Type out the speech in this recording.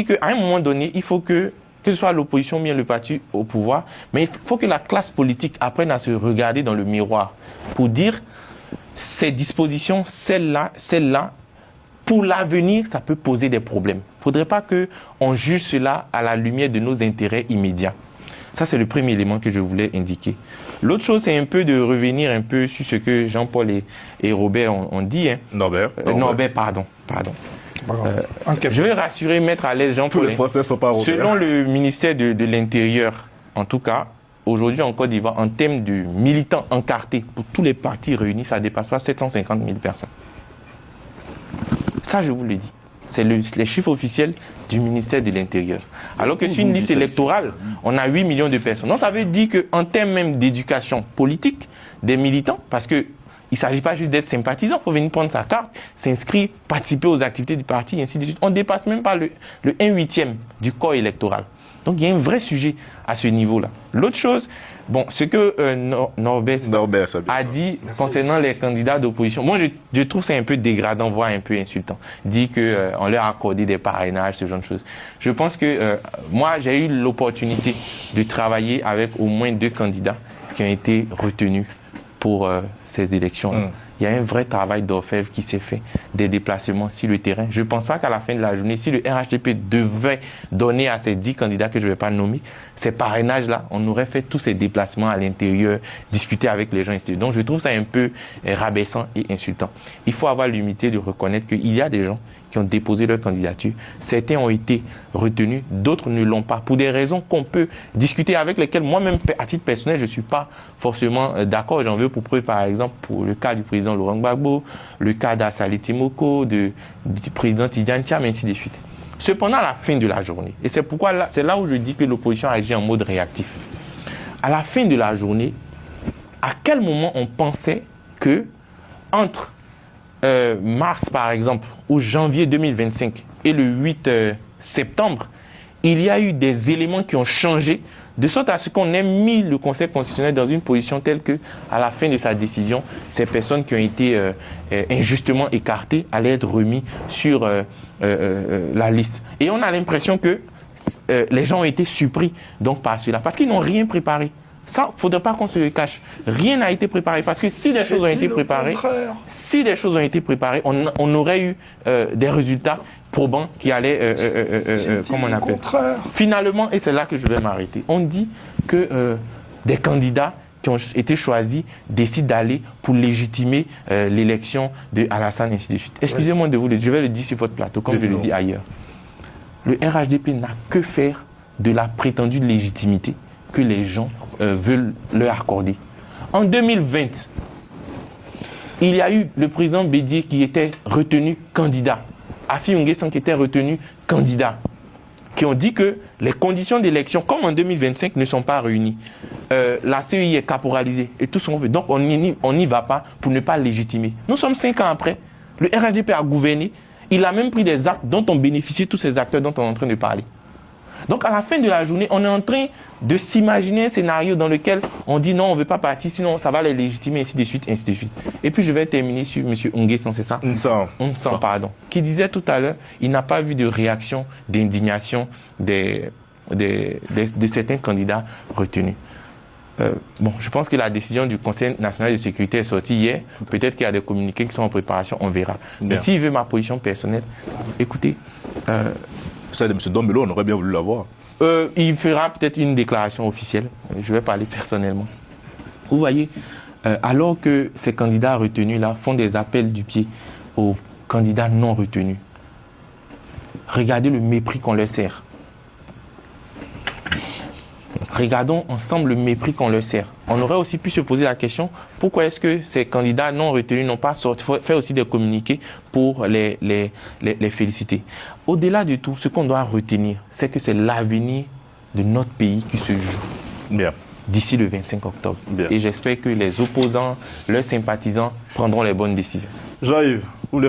qu'à un moment donné, il faut que ce soit l'opposition ou bien le parti au pouvoir, mais il faut que la classe politique apprenne à se regarder dans le miroir pour dire ces dispositions, celle-là, pour l'avenir, ça peut poser des problèmes. Il ne faudrait pas qu'on juge cela à la lumière de nos intérêts immédiats. Ça, c'est le premier élément que je voulais indiquer. L'autre chose, c'est un peu de revenir un peu sur ce que Jean-Paul et Robert ont dit. Hein. Norbert, pardon. Je vais rassurer, mettre à l'aise Jean-Paul. Tous les Français ne sont pas Robert. Selon le ministère de l'Intérieur, en tout cas, aujourd'hui en Côte d'Ivoire, en termes de militants encartés pour tous les partis réunis, ça ne dépasse pas 750 000 personnes. Ça, je vous le dis. C'est les chiffres officiels du ministère de l'Intérieur. Alors que sur une liste électorale, on a 8 millions de personnes. Donc ça veut dire qu'en termes même d'éducation politique des militants, parce qu'il ne s'agit pas juste d'être sympathisant, il faut venir prendre sa carte, s'inscrire, participer aux activités du parti, et ainsi de suite. On ne dépasse même pas le 1/8 du corps électoral. Donc il y a un vrai sujet à ce niveau-là. L'autre chose, bon, ce que Norbert a dit concernant les candidats d'opposition, moi je trouve ça un peu dégradant, voire un peu insultant. Dit qu'on leur a accordé des parrainages, ce genre de choses. Je pense que moi j'ai eu l'opportunité de travailler avec au moins 2 candidats qui ont été retenus pour ces élections. Il y a un vrai travail d'orfèvre qui s'est fait, des déplacements sur le terrain. Je ne pense pas qu'à la fin de la journée, si le RHDP devait donner à ces 10 candidats que je ne vais pas nommer, ces parrainages-là, on aurait fait tous ces déplacements à l'intérieur, discuter avec les gens, etc. Donc je trouve ça un peu rabaissant et insultant. Il faut avoir l'humilité de reconnaître qu'il y a des gens qui ont déposé leur candidature. Certains ont été retenus, d'autres ne l'ont pas, pour des raisons qu'on peut discuter, avec lesquelles moi-même, à titre personnel, je ne suis pas forcément d'accord. J'en veux pour preuve, par exemple, pour le cas du président Laurent Gbagbo, le cas d'Assali Timoko, du président Tidjane Thiam, ainsi de suite. Cependant, à la fin de la journée, et c'est là où je dis que l'opposition agit en mode réactif. À la fin de la journée, à quel moment on pensait que, entre mars, par exemple, ou janvier 2025 et le 8 septembre, il y a eu des éléments qui ont changé, de sorte à ce qu'on ait mis le Conseil constitutionnel dans une position telle que, à la fin de sa décision, ces personnes qui ont été injustement écartées allaient être remises sur la liste. Et on a l'impression que les gens ont été surpris donc par cela, parce qu'ils n'ont rien préparé. Ça, il ne faudrait pas qu'on se le cache. Rien n'a été préparé, parce que si des choses ont été préparées, on aurait eu des résultats probants qui allaient, comment on appelle, finalement, et c'est là que je vais m'arrêter. On dit que des candidats qui ont été choisis décident d'aller pour légitimer l'élection de Alassane, ainsi de suite. Excusez-moi de vous le dire, je vais le dire sur votre plateau, comme je le dis ailleurs. Le RHDP n'a que faire de la prétendue légitimité que les gens veulent leur accorder. En 2020, il y a eu le président Bédié qui était retenu candidat. Afi Unguessan qui était retenu candidat. Qui ont dit que les conditions d'élection, comme en 2025, ne sont pas réunies. La CEI est caporalisée et tout ce qu'on veut. Donc on n'y va pas pour ne pas légitimer. Nous sommes 5 ans après. Le RHDP a gouverné. Il a même pris des actes dont ont bénéficié tous ces acteurs dont on est en train de parler. Donc à la fin de la journée, on est en train de s'imaginer un scénario dans lequel on dit non, on ne veut pas partir, sinon ça va les légitimer, ainsi de suite, ainsi de suite. Et puis je vais terminer sur M. Unguessan, c'est ça? Unguessan, pardon. Qui disait tout à l'heure, il n'a pas vu de réaction, d'indignation de certains candidats retenus. Bon, je pense que la décision du Conseil national de sécurité est sortie hier. Peut-être qu'il y a des communiqués qui sont en préparation, on verra. Mais s'il veut ma position personnelle, écoutez... Ça de M. Dombello, on aurait bien voulu l'avoir. Il fera peut-être une déclaration officielle. Je vais parler personnellement. Vous voyez, alors que ces candidats retenus-là font des appels du pied aux candidats non retenus, regardez le mépris qu'on leur sert. Regardons ensemble le mépris qu'on leur sert. On aurait aussi pu se poser la question, pourquoi est-ce que ces candidats non retenus n'ont pas fait aussi des communiqués pour les féliciter. Au-delà de tout, ce qu'on doit retenir, c'est que c'est l'avenir de notre pays qui se joue d'ici le 25 octobre. Et j'espère que les opposants, leurs sympathisants prendront les bonnes décisions. Jean-Yves, vous les